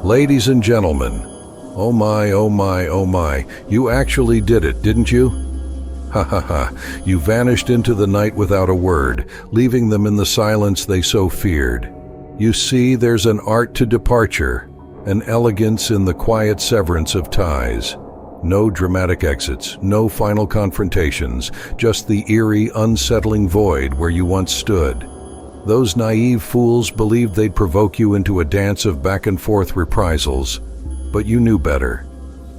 Ladies and gentlemen, oh my, oh my, oh my, you actually did it, didn't you? Ha ha ha, you vanished into the night without a word, leaving them in the silence they so feared. You see, there's an art to departure, an elegance in the quiet severance of ties. No dramatic exits, no final confrontations, just the eerie, unsettling void where you once stood. Those naive fools believed they'd provoke you into a dance of back-and-forth reprisals, but you knew better.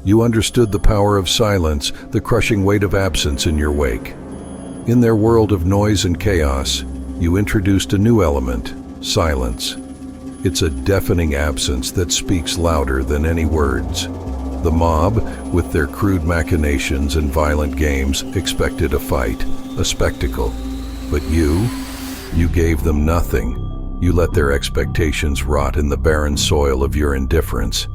You understood the power of silence, the crushing weight of absence in your wake. In their world of noise and chaos, you introduced a new element, silence. It's a deafening absence that speaks louder than any words. The mob, with their crude machinations and violent games, expected a fight, a spectacle. But you gave them nothing. You let their expectations rot in the barren soil of your indifference.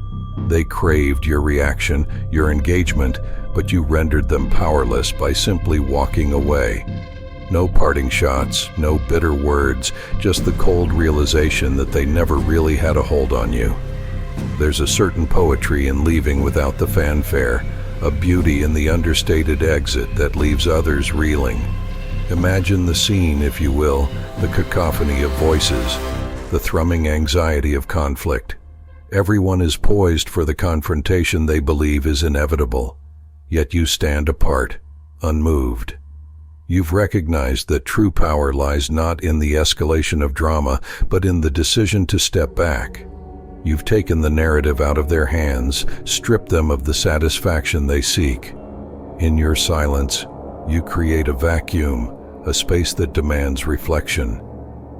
They craved your reaction, your engagement, but you rendered them powerless by simply walking away. No parting shots, no bitter words, just the cold realization that they never really had a hold on you. There's a certain poetry in leaving without the fanfare, a beauty in the understated exit that leaves others reeling. Imagine the scene, if you will, the cacophony of voices, the thrumming anxiety of conflict. Everyone is poised for the confrontation they believe is inevitable, yet you stand apart, unmoved. You've recognized that true power lies not in the escalation of drama, but in the decision to step back. You've taken the narrative out of their hands, stripped them of the satisfaction they seek. In your silence, you create a vacuum, a space that demands reflection.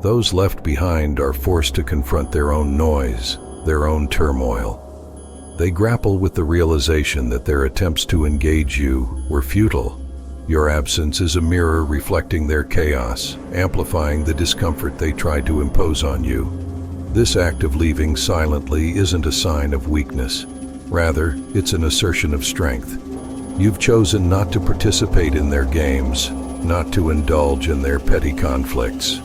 Those left behind are forced to confront their own noise, their own turmoil. They grapple with the realization that their attempts to engage you were futile. Your absence is a mirror reflecting their chaos, amplifying the discomfort they tried to impose on you. This act of leaving silently isn't a sign of weakness. Rather, it's an assertion of strength. You've chosen not to participate in their games, not to indulge in their petty conflicts.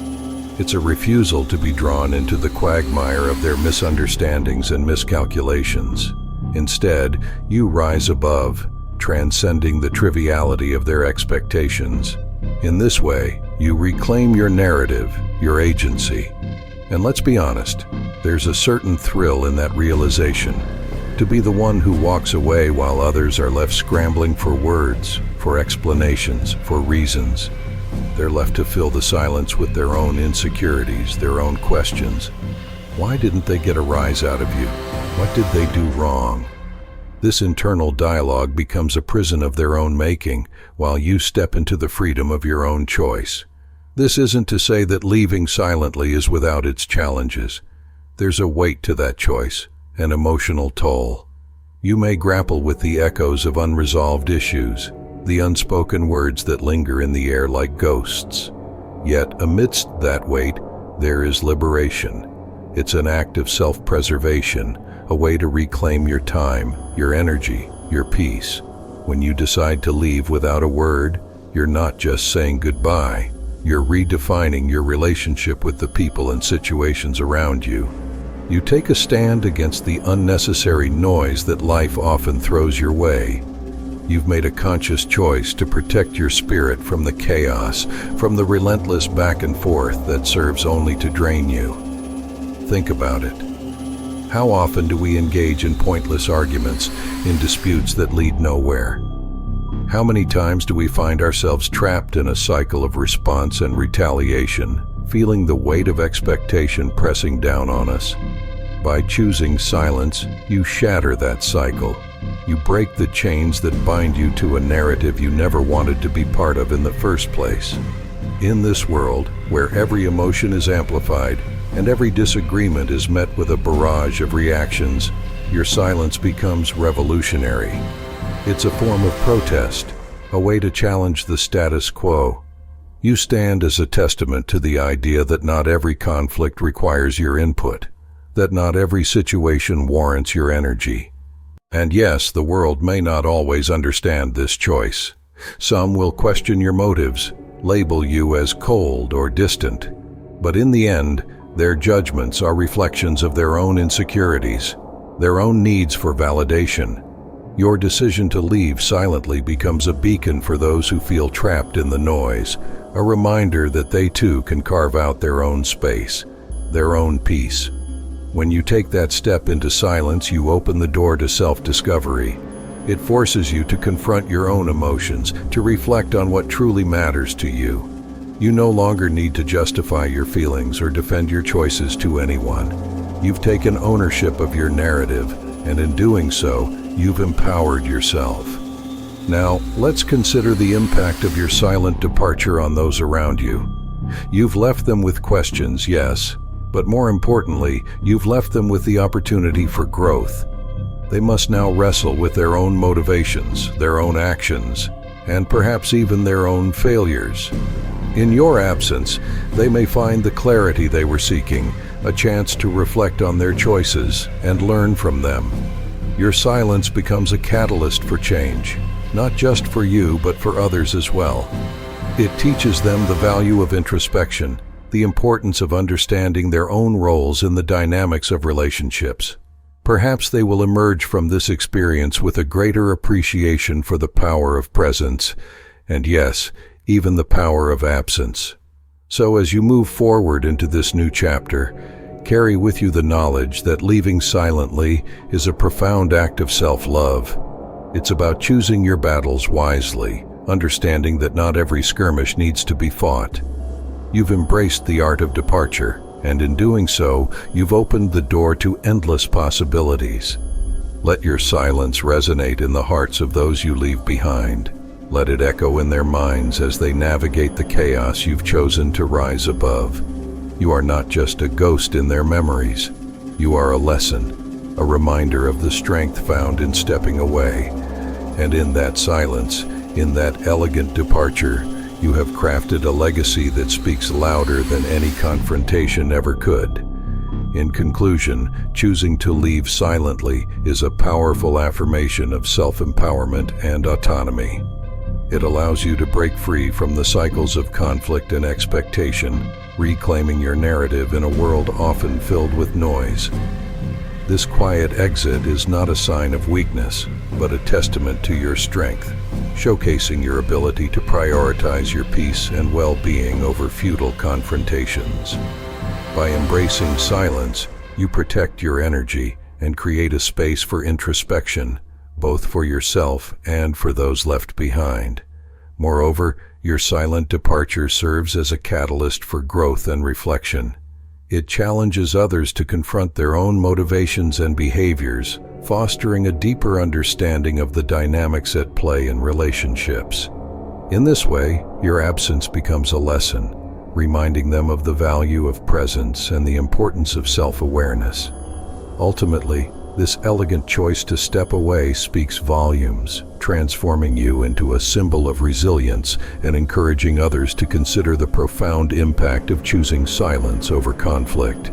It's a refusal to be drawn into the quagmire of their misunderstandings and miscalculations. Instead, you rise above, transcending the triviality of their expectations. In this way, you reclaim your narrative, your agency. And let's be honest, there's a certain thrill in that realization. To be the one who walks away while others are left scrambling for words, for explanations, for reasons. They're left to fill the silence with their own insecurities, their own questions. Why didn't they get a rise out of you? What did they do wrong? This internal dialogue becomes a prison of their own making, while you step into the freedom of your own choice. This isn't to say that leaving silently is without its challenges. There's a weight to that choice, an emotional toll. You may grapple with the echoes of unresolved issues, the unspoken words that linger in the air like ghosts. Yet, amidst that weight, there is liberation. It's an act of self-preservation, a way to reclaim your time, your energy, your peace. When you decide to leave without a word, you're not just saying goodbye. You're redefining your relationship with the people and situations around you. You take a stand against the unnecessary noise that life often throws your way. You've made a conscious choice to protect your spirit from the chaos, from the relentless back and forth that serves only to drain you. Think about it. How often do we engage in pointless arguments, in disputes that lead nowhere? How many times do we find ourselves trapped in a cycle of response and retaliation, feeling the weight of expectation pressing down on us? By choosing silence, you shatter that cycle. You break the chains that bind you to a narrative you never wanted to be part of in the first place. In this world, where every emotion is amplified and every disagreement is met with a barrage of reactions, your silence becomes revolutionary. It's a form of protest, a way to challenge the status quo. You stand as a testament to the idea that not every conflict requires your input, that not every situation warrants your energy. And yes, the world may not always understand this choice. Some will question your motives, label you as cold or distant. But in the end, their judgments are reflections of their own insecurities. their own needs for validation. Your decision to leave silently becomes a beacon for those who feel trapped in the noise, a reminder that they too can carve out their own space, their own peace. When you take that step into silence, you open the door to self-discovery. It forces you to confront your own emotions, to reflect on what truly matters to you. You no longer need to justify your feelings or defend your choices to anyone. You've taken ownership of your narrative, and in doing so, you've empowered yourself. Now, let's consider the impact of your silent departure on those around you. You've left them with questions, yes, but more importantly, you've left them with the opportunity for growth. They must now wrestle with their own motivations, their own actions, and perhaps even their own failures. In your absence, they may find the clarity they were seeking, a chance to reflect on their choices and learn from them. Your silence becomes a catalyst for change, not just for you, but for others as well. It teaches them the value of introspection, the importance of understanding their own roles in the dynamics of relationships. Perhaps they will emerge from this experience with a greater appreciation for the power of presence, and yes, even the power of absence. So as you move forward into this new chapter, carry with you the knowledge that leaving silently is a profound act of self-love. It's about choosing your battles wisely, understanding that not every skirmish needs to be fought. You've embraced the art of departure, and in doing so, you've opened the door to endless possibilities. Let your silence resonate in the hearts of those you leave behind. Let it echo in their minds as they navigate the chaos you've chosen to rise above. You are not just a ghost in their memories. You are a lesson, a reminder of the strength found in stepping away. And in that silence, in that elegant departure, you have crafted a legacy that speaks louder than any confrontation ever could. In conclusion, choosing to leave silently is a powerful affirmation of self-empowerment and autonomy. It allows you to break free from the cycles of conflict and expectation, reclaiming your narrative in a world often filled with noise. This quiet exit is not a sign of weakness, but a testament to your strength, showcasing your ability to prioritize your peace and well-being over futile confrontations. By embracing silence, you protect your energy and create a space for introspection, both for yourself and for those left behind. Moreover, your silent departure serves as a catalyst for growth and reflection. It challenges others to confront their own motivations and behaviors, fostering a deeper understanding of the dynamics at play in relationships. In this way, your absence becomes a lesson, reminding them of the value of presence and the importance of self-awareness. Ultimately, this elegant choice to step away speaks volumes, transforming you into a symbol of resilience and encouraging others to consider the profound impact of choosing silence over conflict.